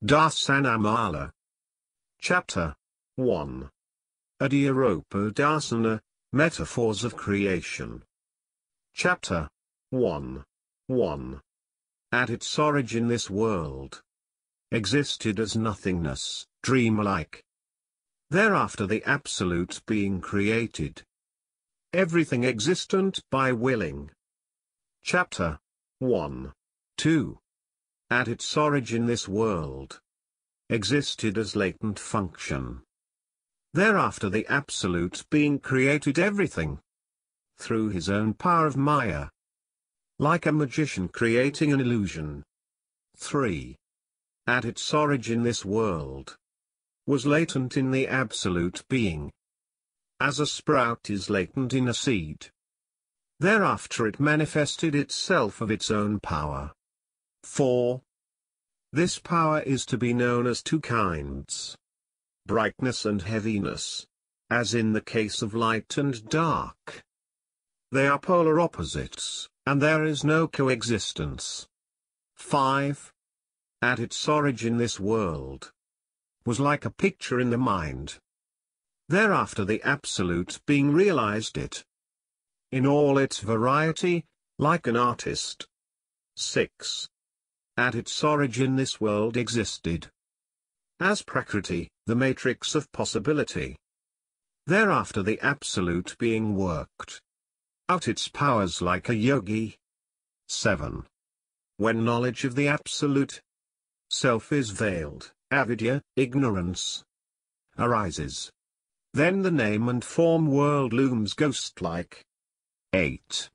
Darsanamala. Chapter 1. Adiaropa Darsana, Metaphors of Creation. Chapter 1. 1. At its origin this world existed as nothingness, dreamlike. Thereafter the Absolute being created everything existent by willing. Chapter 1. 2. At its origin this world existed as latent function. Thereafter the Absolute being created everything through his own power of Maya, like a magician creating an illusion. 3. At its origin this world was latent in the Absolute being, as a sprout is latent in a seed. Thereafter it manifested itself of its own power. 4. This power is to be known as two kinds: brightness and heaviness, as in the case of light and dark. They are polar opposites, and there is no coexistence. 5. At its origin this world was like a picture in the mind. Thereafter the Absolute being realized it in all its variety, like an artist. 6. At its origin this world existed as Prakriti, the matrix of possibility. Thereafter the Absolute being worked out its powers like a yogi. 7. When knowledge of the Absolute Self is veiled, avidya, ignorance, arises. Then the name and form world looms ghost-like. 8.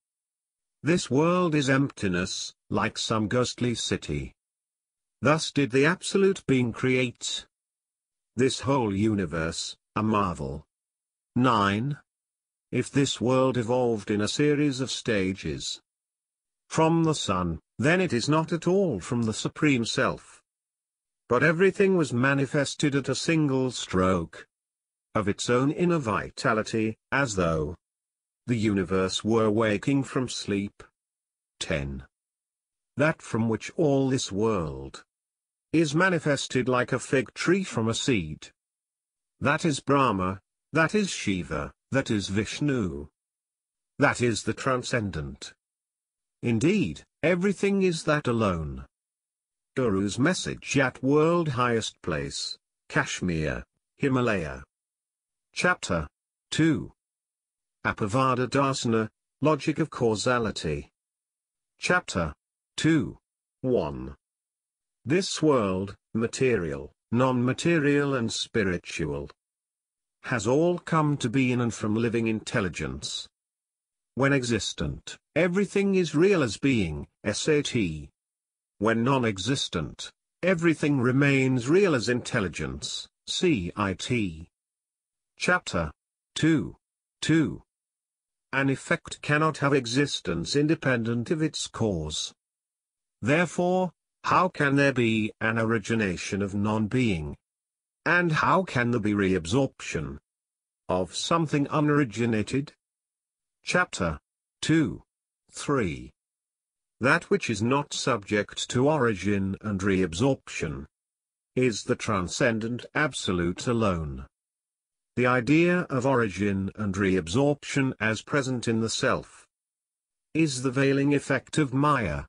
This world is emptiness, like some ghostly city. Thus did the Absolute being create this whole universe, a marvel. 9. If this world evolved in a series of stages from the sun, then it is not at all from the Supreme Self, but everything was manifested at a single stroke of its own inner vitality, as though the universe were waking from sleep. 10. That from which all this world is manifested like a fig tree from a seed. That is Brahma, that is Shiva, that is Vishnu. That is the Transcendent. Indeed, everything is that alone. Guru's message at world highest place, Kashmir, Himalaya. Chapter 2. Apavada Darsana, Logic of Causality. Chapter 2. 1. This world, material, non-material and spiritual, has all come to be in and from living intelligence. When existent, everything is real as being, SAT. When non-existent, everything remains real as intelligence, CIT. Chapter 2. 2. An effect cannot have existence independent of its cause. Therefore, how can there be an origination of non-being? And how can there be reabsorption of something unoriginated? Chapter 2. 3. That which is not subject to origin and reabsorption is the transcendent Absolute alone. The idea of origin and reabsorption as present in the self is the veiling effect of Maya.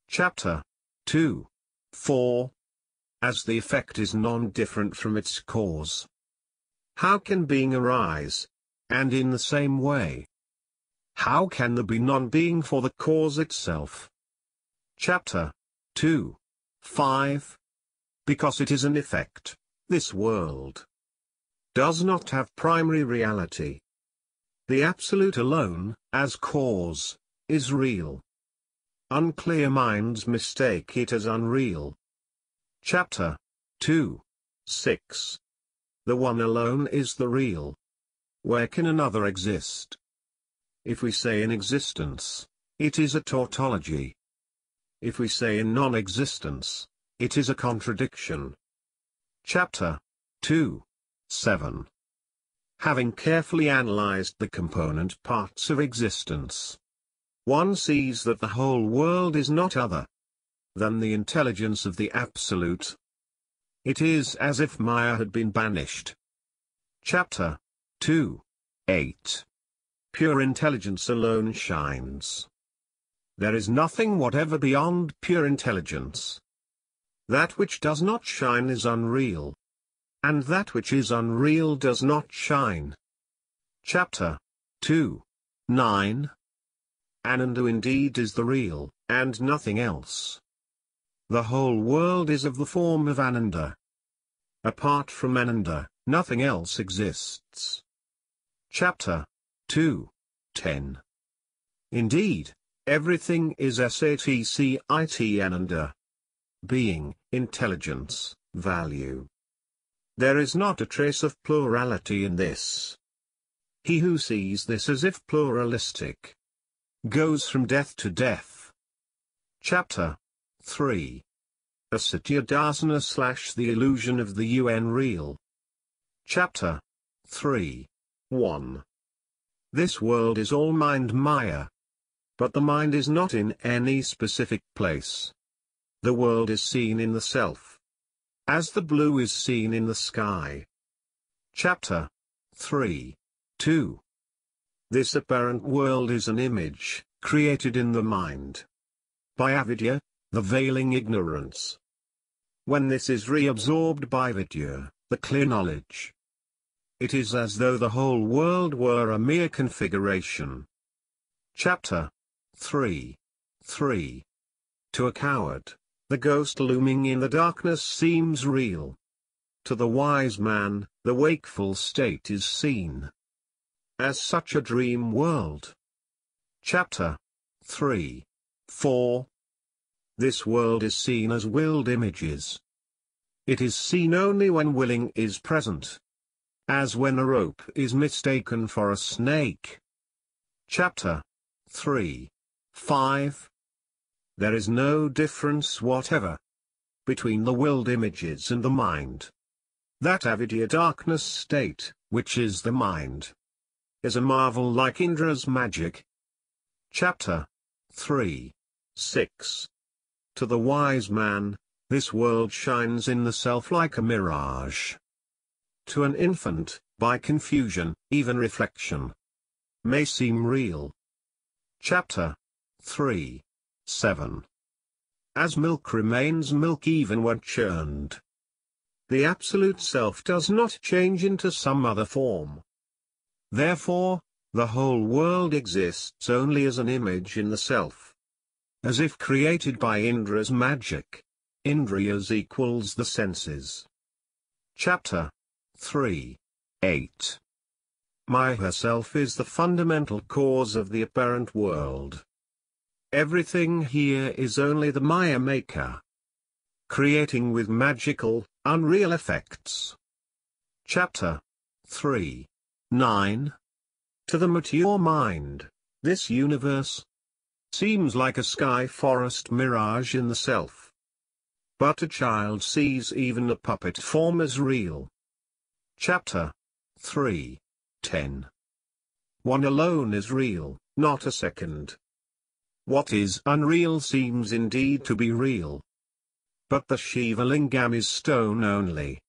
Chapter 2. 4. As the effect is non-different from its cause, how can being arise? And in the same way, how can there be non-being for the cause itself? Chapter 2. 5. Because it is an effect, this world does not have primary reality. The Absolute alone, as cause, is real. Unclear minds mistake it as unreal. Chapter 2. 6. The one alone is the real. Where can another exist? If we say in existence, it is a tautology. If we say in non-existence, it is a contradiction. Chapter 2. 7. Having carefully analyzed the component parts of existence, one sees that the whole world is not other than the intelligence of the Absolute. It is as if Maya had been banished. Chapter 2. 8. Pure intelligence alone shines. There is nothing whatever beyond pure intelligence. That which does not shine is unreal. And that which is unreal does not shine. Chapter 2. 9. Ananda indeed is the real, and nothing else. The whole world is of the form of Ananda. Apart from Ananda, nothing else exists. Chapter 2. 10. Indeed, everything is Satcit Ananda. Being, intelligence, value. There is not a trace of plurality in this. He who sees this as if pluralistic goes from death to death. Chapter 3. Asatya Darsana / the illusion of the UN-real. Chapter 3. 1. This world is all mind Maya. But the mind is not in any specific place. The world is seen in the self, as the blue is seen in the sky. Chapter 3. 2. This apparent world is an image, created in the mind by avidya, the veiling ignorance. When this is reabsorbed by vidya, the clear knowledge, it is as though the whole world were a mere configuration. Chapter 3. 3. To a coward, the ghost looming in the darkness seems real. To the wise man, the wakeful state is seen as such a dream world. Chapter 3. 4. This world is seen as willed images. It is seen only when willing is present, as when a rope is mistaken for a snake. Chapter 3. 5. There is no difference whatever between the willed images and the mind. That avidya darkness state, which is the mind, is a marvel like Indra's magic. Chapter 3. 6. To the wise man, this world shines in the self like a mirage. To an infant, by confusion, even reflection may seem real. Chapter 3. 7. As milk remains milk even when churned. The absolute self does not change into some other form. Therefore, the whole world exists only as an image in the self, as if created by Indra's magic. Indriyas equals the senses. Chapter 3. 8. Maya herself is the fundamental cause of the apparent world. Everything here is only the Maya maker, creating with magical, unreal effects. Chapter 3. 9. To the mature mind, this universe seems like a sky forest mirage in the self. But a child sees even a puppet form as real. Chapter 3. 10. One alone is real, not a second. What is unreal seems indeed to be real. But the Shiva Lingam is stone only,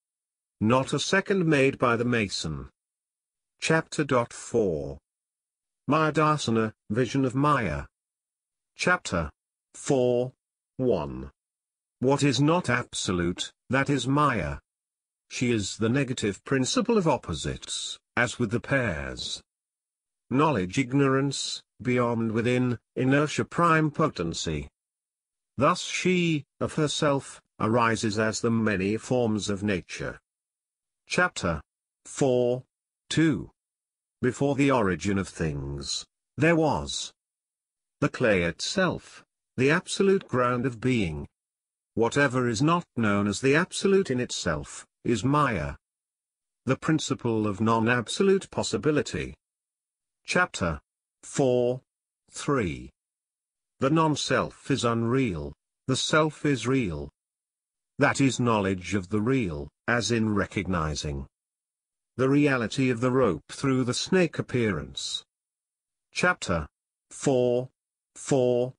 not a second made by the mason. Chapter 4. Maya Darsana, Vision of Maya. Chapter 4. 1. What is not absolute, that is Maya. She is the negative principle of opposites, as with the pairs. Knowledge ignorance, beyond within, inertia prime potency. Thus she, of herself, arises as the many forms of nature. Chapter 4. 2. Before the origin of things, there was the clay itself, the absolute ground of being. Whatever is not known as the absolute in itself, is Maya, the principle of non-absolute possibility. Chapter 4. 3. The non-self is unreal, the self is real. That is knowledge of the real, as in recognizing the reality of the rope through the snake appearance. Chapter 4. 4.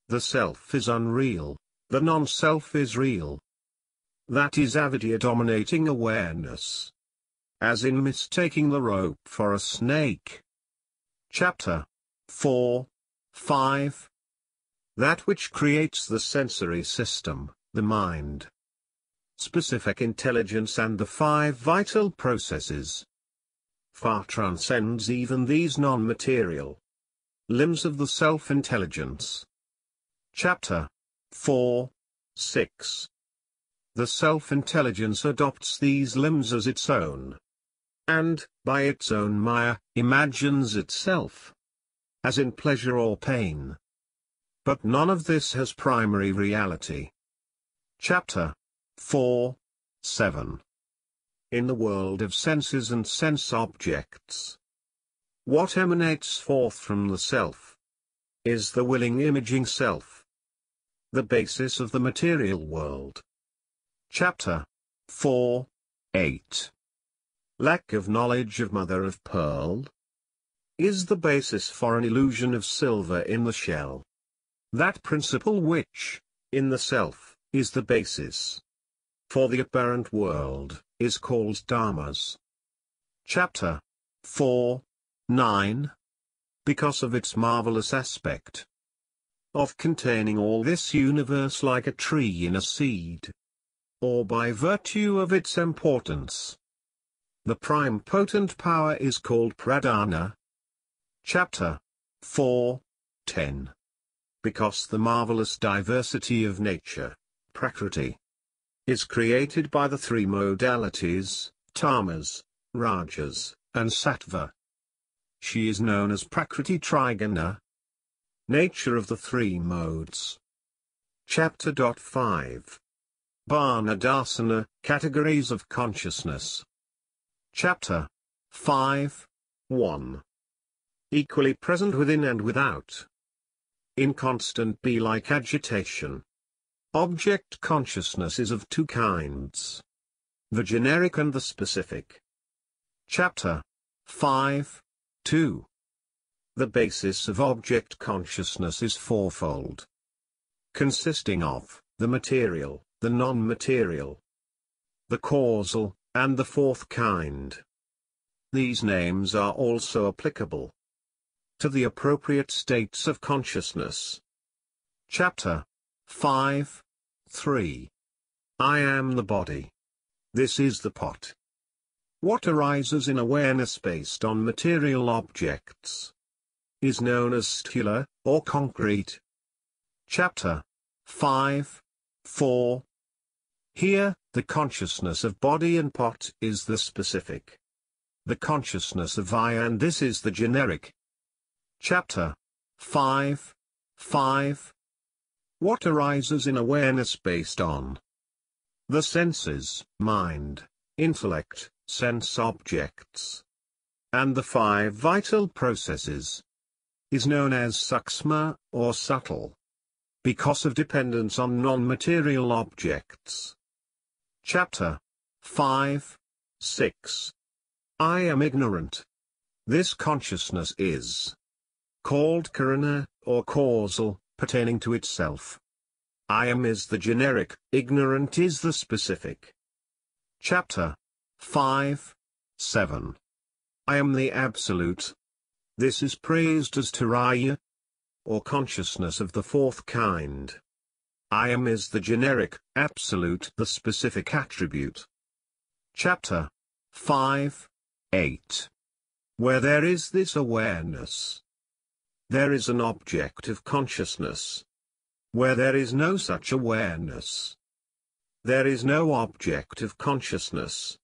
The self is unreal, the non-self is real. that is avidya dominating awareness. As in mistaking the rope for a snake. Chapter 4, 5. That which creates the sensory system, the mind. Specific intelligence and the 5 vital processes. Far transcends even these non-material limbs of the self-intelligence. Chapter 4, 6. The self-intelligence adopts these limbs as its own. And, by its own maya, imagines itself as in pleasure or pain. But none of this has primary reality. Chapter 4, 7. In the world of senses and sense objects, what emanates forth from the self is the willing imaging self, the basis of the material world. Chapter 4, 8. Lack of knowledge of mother of pearl is the basis for an illusion of silver in the shell. That principle which, in the self, is the basis for the apparent world, is called dharmas. Chapter 4, 9. Because of its marvelous aspect of containing all this universe like a tree in a seed, or by virtue of its importance, the prime potent power is called pradhana. Chapter 4, 10. Because the marvelous diversity of nature, prakriti, is created by the 3 modalities, tamas, rajas, and sattva. She is known as prakriti triguna, nature of the 3 modes. Chapter 5. Bhana darsana, categories of consciousness. Chapter 5, 1. Equally present within and without. In constant bee-like agitation. Object consciousness is of 2 kinds. The generic and the specific. Chapter 5, 2. The basis of object consciousness is fourfold, consisting of the material, the non-material, the causal, and the 4th kind. These names are also applicable to the appropriate states of consciousness. Chapter 5, 3. I am the body. This is the pot. What arises in awareness based on material objects is known as sthula, or concrete. Chapter 5, 4. Here, the consciousness of body and pot is the specific. The consciousness of I and this is the generic. Chapter 5, 5. What arises in awareness based on the senses, mind, intellect, sense objects, and the 5 vital processes is known as suksma, or subtle, because of dependence on non-material objects. Chapter 5, 6. I am ignorant. This consciousness is called karana, or causal, pertaining to itself. I am is the generic, ignorant is the specific. Chapter 5, 7. I am the absolute. This is praised as Taraya, or consciousness of the 4th kind. I am is the generic, absolute, the specific attribute. Chapter 5, 8. Where there is this awareness, there is an object of consciousness. Where there is no such awareness, there is no object of consciousness.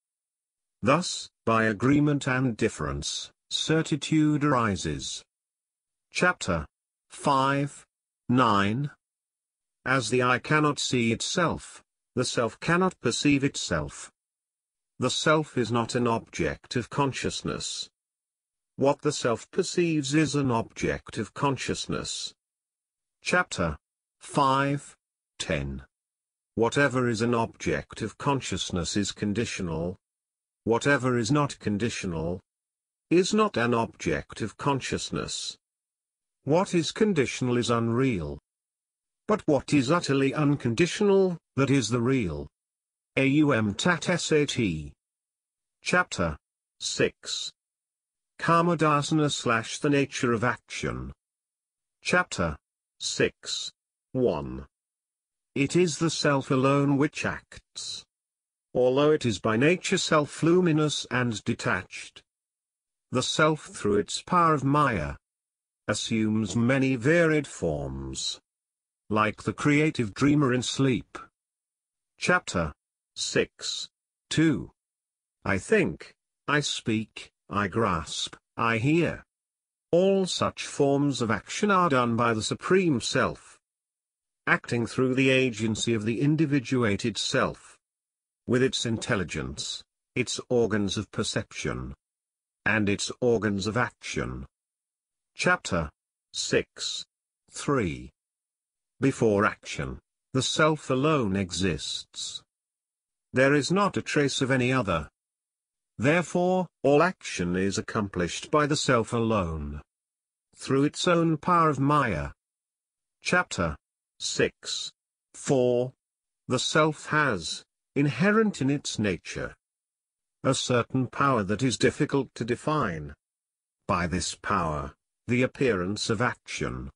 Thus, by agreement and difference, certitude arises. Chapter 5, 9. As the eye cannot see itself, the self cannot perceive itself. The self is not an object of consciousness. What the self perceives is an object of consciousness. Chapter 5, 10. Whatever is an object of consciousness is conditional. Whatever is not conditional is not an object of consciousness. What is conditional is unreal. But what is utterly unconditional, that is the real. Aum tat sat. Chapter 6. Karma Darsana / the nature of action. Chapter 6. 1. It is the self alone which acts. Although it is by nature self-luminous and detached, the self through its power of Maya assumes many varied forms, like the creative dreamer in sleep. Chapter 6. 2. I think, I speak, I grasp, I hear. All such forms of action are done by the Supreme Self, acting through the agency of the individuated self, with its intelligence, its organs of perception, and its organs of action. Chapter 6. 3. Before action, the self alone exists. There is not a trace of any other. Therefore, all action is accomplished by the self alone, through its own power of Maya. Chapter 6. 4. The self has, inherent in its nature, a certain power that is difficult to define. By this power, the appearance of action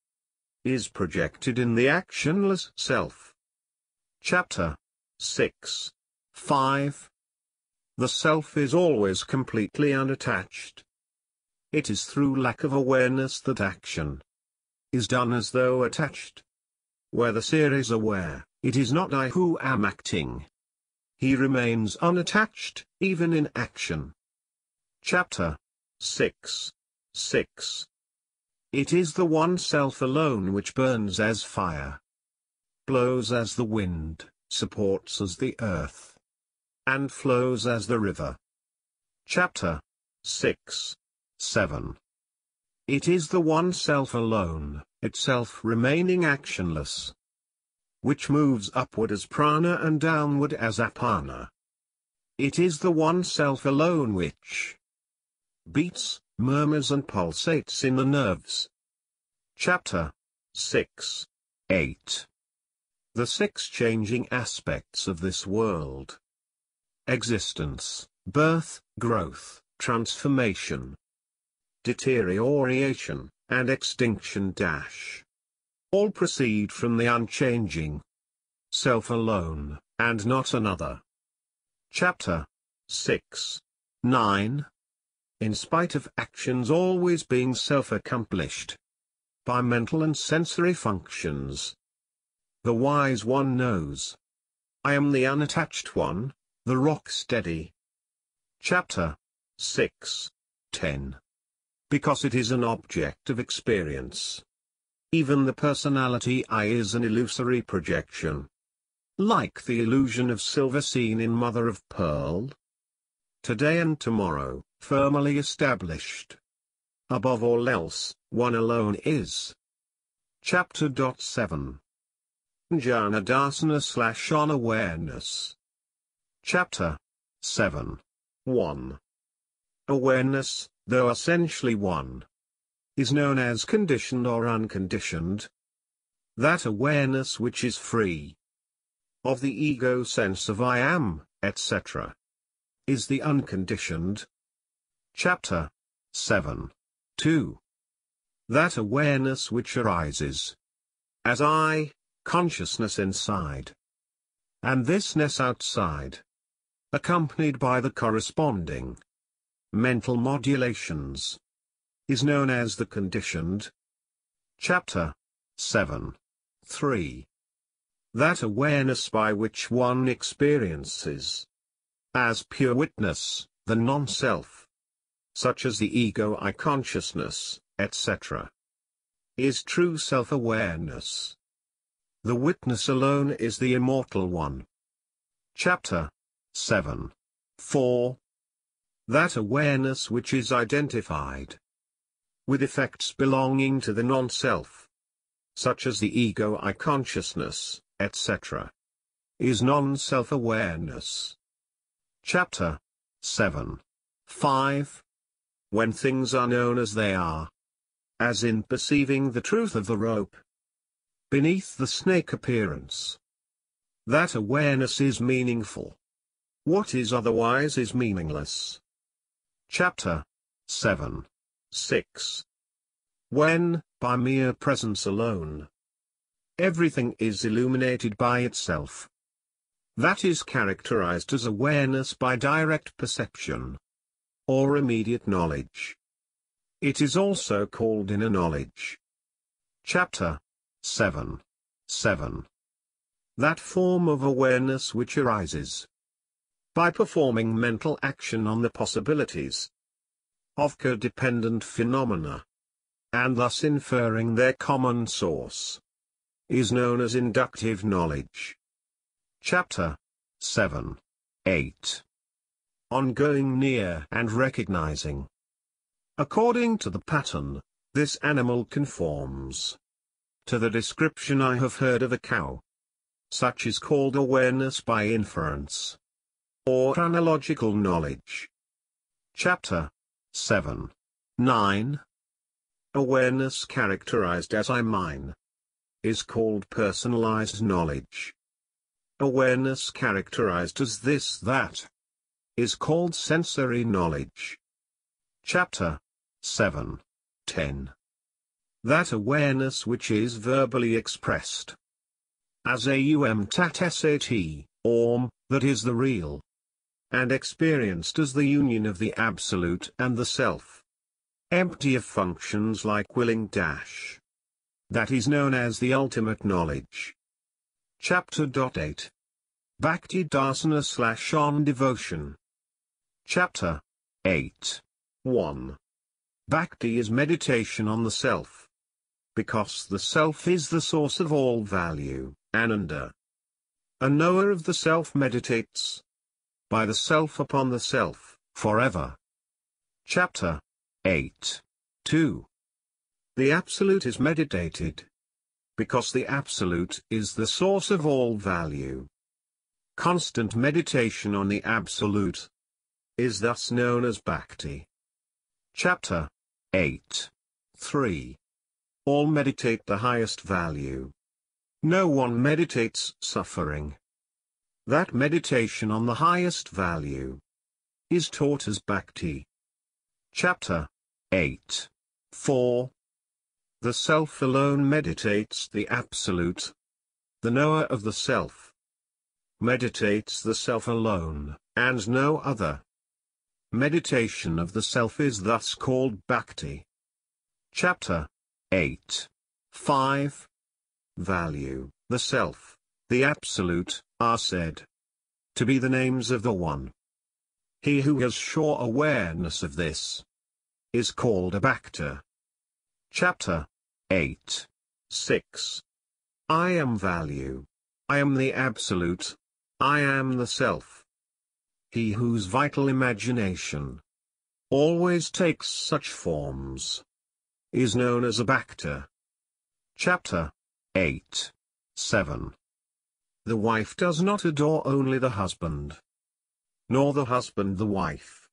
is projected in the actionless self. Chapter 6. 5. The self is always completely unattached. It is through lack of awareness that action is done as though attached. Where the seer is aware, it is not I who am acting. He remains unattached, even in action. Chapter 6. 6. It is the one self alone which burns as fire, blows as the wind, supports as the earth, and flows as the river. Chapter 6. 7. It is the one self alone, itself remaining actionless, which moves upward as prana and downward as apana. It is the one self alone which beats, murmurs and pulsates in the nerves. Chapter 6. 8. The 6 changing aspects of this world: existence, birth, growth, transformation, deterioration, and extinction. All proceed from the unchanging self alone, and not another. Chapter 6. 9. In spite of actions always being self-accomplished by mental and sensory functions, the wise one knows, I am the unattached one, the rock steady. Chapter 6. 10. Because it is an object of experience, even the personality I is an illusory projection, like the illusion of silver seen in mother of pearl. Today and tomorrow, firmly established. Above all else, one alone is. Chapter 7. Jnana Darsana / on awareness. Chapter 7. 1. Awareness, though essentially one, is known as conditioned or unconditioned. That awareness which is free of the ego sense of I am, etc., is the unconditioned. Chapter 7. 2. That awareness which arises as I, consciousness inside, and thisness outside, accompanied by the corresponding mental modulations, is known as the conditioned. Chapter 7. 3. That awareness by which one experiences as pure witness the non-self, such as the ego I consciousness, etc., is true self-awareness. The witness alone is the immortal one. Chapter 7. 4. That awareness which is identified with effects belonging to the non-self, such as the ego I consciousness, etc., is non-self-awareness. Chapter 7. 5. When things are known as they are, as in perceiving the truth of the rope beneath the snake appearance, that awareness is meaningful. What is otherwise is meaningless. Chapter 7. 6. When, by mere presence alone, everything is illuminated by itself, that is characterized as awareness by direct perception, or immediate knowledge. It is also called inner knowledge. Chapter 7. 7. That form of awareness which arises by performing mental action on the possibilities of codependent phenomena, and thus inferring their common source, is known as inductive knowledge. Chapter 7. 8. On going near and recognizing. According to the pattern, this animal conforms to the description I have heard of a cow. Such is called awareness by inference, or analogical knowledge. Chapter 7. 9. Awareness characterized as I mine is called personalized knowledge. Awareness characterized as this that is called sensory knowledge. Chapter 7. 10. That awareness which is verbally expressed as tat orm, that is the real, and experienced as the union of the Absolute and the Self, empty of functions like willing dash. That is known as the ultimate knowledge. Chapter 8. Bhakti Darsana / on devotion. Chapter 8. 1. Bhakti is meditation on the Self. Because the Self is the source of all value, Ananda. A knower of the Self meditates by the Self upon the Self, forever. Chapter 8. 2. The Absolute is meditated because the Absolute is the source of all value. Constant meditation on the Absolute is thus known as Bhakti. Chapter 8. 3. All meditate the highest value. No one meditates suffering. That meditation on the highest value is taught as Bhakti. Chapter 8. 4. The Self alone meditates the Absolute. The knower of the Self meditates the Self alone, and no other. Meditation of the Self is thus called Bhakti. Chapter 8. 5. Value, the Self, the Absolute, are said to be the names of the One. He who has sure awareness of this is called a Bhakta. Chapter 8. 6. I am value. I am the Absolute. I am the Self. He whose vital imagination always takes such forms is known as a Bhakta. Chapter 8. 7. The wife does not adore only the husband, nor the husband the wife.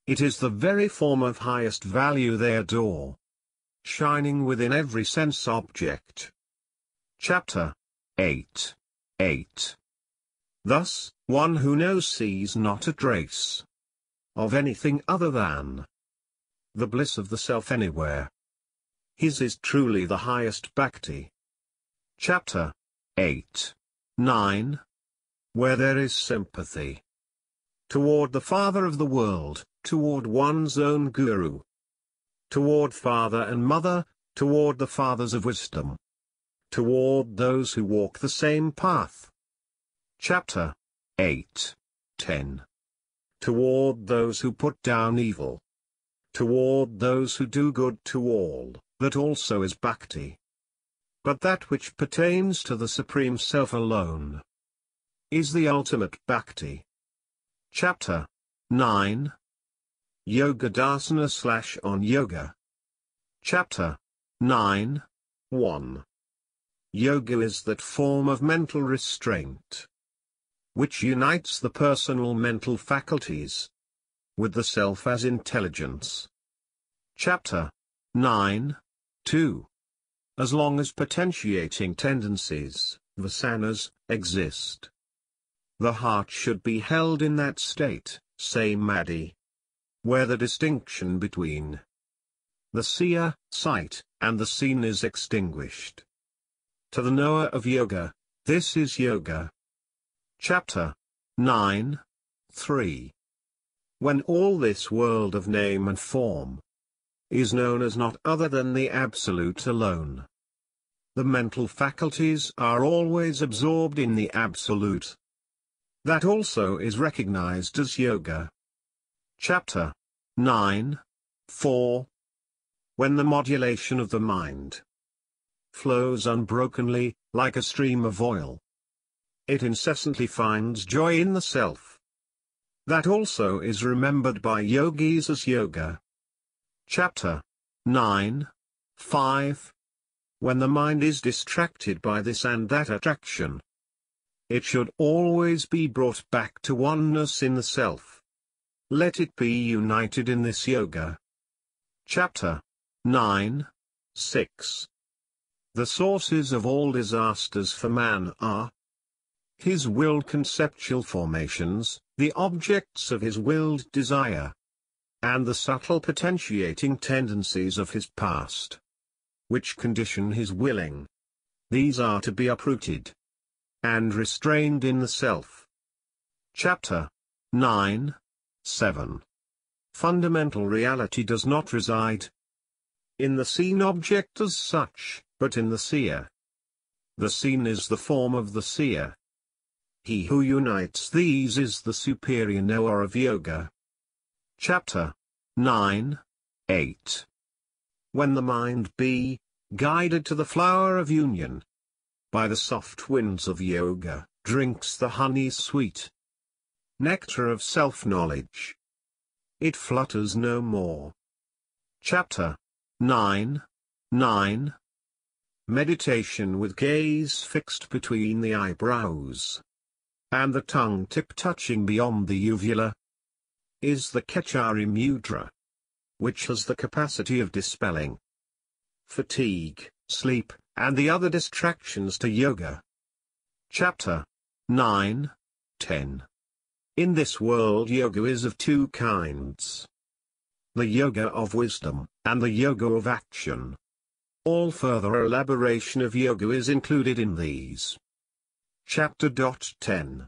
It is the very form of highest value they adore, shining within every sense object. Chapter 8. 8. Thus, one who knows sees not a trace of anything other than the bliss of the Self anywhere. His is truly the highest Bhakti. Chapter 8. 9. Where there is sympathy toward the Father of the world, toward one's own Guru, toward father and mother, toward the fathers of wisdom, toward those who walk the same path. Chapter 8. 10. Toward those who put down evil, toward those who do good to all, that also is Bhakti. But that which pertains to the Supreme Self alone is the ultimate Bhakti. Chapter 9. Yoga Darsana / on Yoga. Chapter 9. 1. Yoga is that form of mental restraint which unites the personal mental faculties with the Self as intelligence. Chapter 9. 2. As long as potentiating tendencies, darsanas, exist, The heart should be held in that state, samadhi, where the distinction between the seer, sight, and the seen is extinguished. To the knower of yoga, this is yoga. Chapter 9, 3. When all this world of name and form is known as not other than the Absolute alone, the mental faculties are always absorbed in the Absolute. That also is recognized as yoga. Chapter 9, 4. When the modulation of the mind flows unbrokenly, like a stream of oil, it incessantly finds joy in the self. That also is remembered by yogis as yoga. Chapter 9, 5. When the mind is distracted by this and that attraction, it should always be brought back to oneness in the self. Let it be united in this yoga. Chapter 9, 6. The sources of all disasters for man are his willed conceptual formations, the objects of his willed desire, and the subtle potentiating tendencies of his past, which condition his willing. These are to be uprooted and restrained in the self. Chapter 9, 7. Fundamental reality does not reside in the seen object as such, but in the seer. The seen is the form of the seer. He who unites these is the superior knower of yoga. Chapter 9, 8. When the mind be guided to the flower of union by the soft winds of yoga, drinks the honey's sweet nectar of self-knowledge, it flutters no more. Chapter 9, 9. Meditation with gaze fixed between the eyebrows, and the tongue tip touching beyond the uvula, is the Kechari mudra, which has the capacity of dispelling fatigue, sleep, and the other distractions to yoga. Chapter 9, 10. In this world yoga is of two kinds: the yoga of wisdom, and the yoga of action. All further elaboration of yoga is included in these. Chapter 10.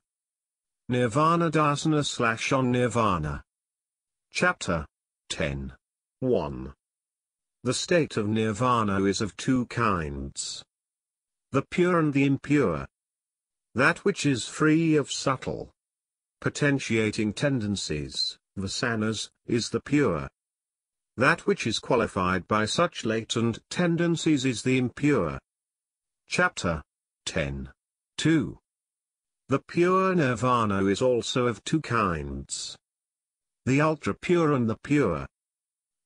Nirvana Darsana / on Nirvana. Chapter 10. 1. The state of Nirvana is of two kinds: the pure and the impure. That which is free of subtle potentiating tendencies, vasanas, is the pure. That which is qualified by such latent tendencies is the impure. Chapter 10. 2. The pure nirvana is also of two kinds: the ultra-pure and the pure.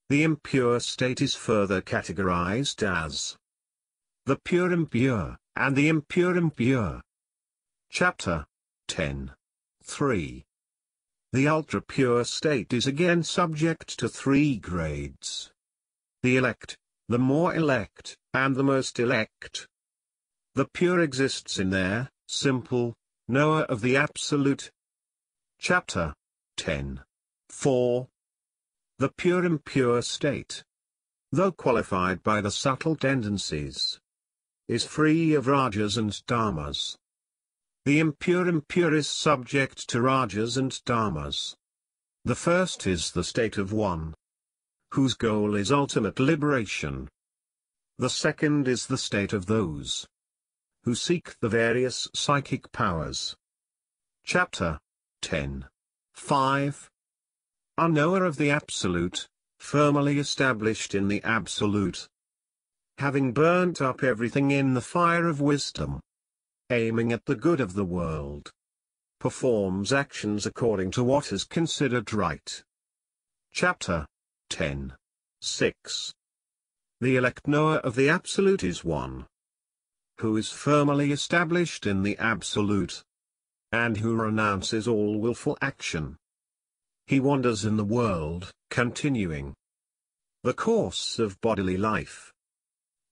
The impure state is further categorized as the pure impure, and the impure impure. Chapter 10. 3. The ultra-pure state is again subject to three grades: the elect, the more elect, and the most elect. The pure exists in their simple knower of the Absolute. Chapter 10. 4. The pure impure state, though qualified by the subtle tendencies, is free of rajas and dharmas. The impure impure is subject to rajas and dharmas. The first is the state of one whose goal is ultimate liberation. The second is the state of those who seek the various psychic powers. Chapter 10. 5. A knower of the Absolute, firmly established in the Absolute, having burnt up everything in the fire of wisdom, aiming at the good of the world, performs actions according to what is considered right. Chapter 10. 6. The elect knower of the Absolute is one who is firmly established in the Absolute, and who renounces all willful action. He wanders in the world, continuing the course of bodily life.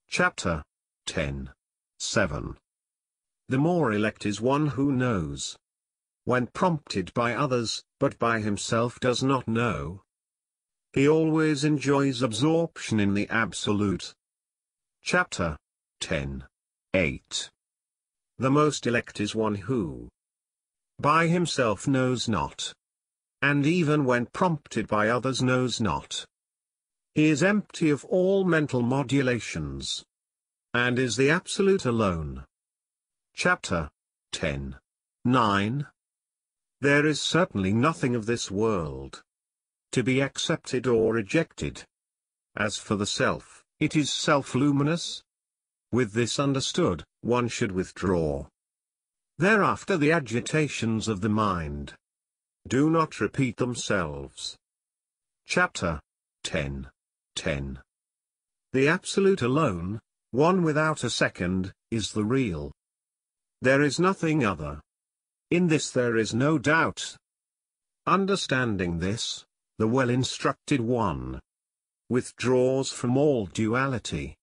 Chapter 10. 7. The more elect is one who knows when prompted by others, but by himself does not know. He always enjoys absorption in the Absolute. Chapter 10. 8. The most elect is one who by himself knows not, and even when prompted by others knows not. He is empty of all mental modulations, and is the Absolute alone. Chapter 10. 9. There is certainly nothing of this world to be accepted or rejected. As for the self, it is self-luminous. With this understood, one should withdraw. Thereafter the agitations of the mind do not repeat themselves. Chapter 10. 10. The Absolute alone, one without a second, is the real. There is nothing other. In this there is no doubt. Understanding this, the well-instructed one withdraws from all duality.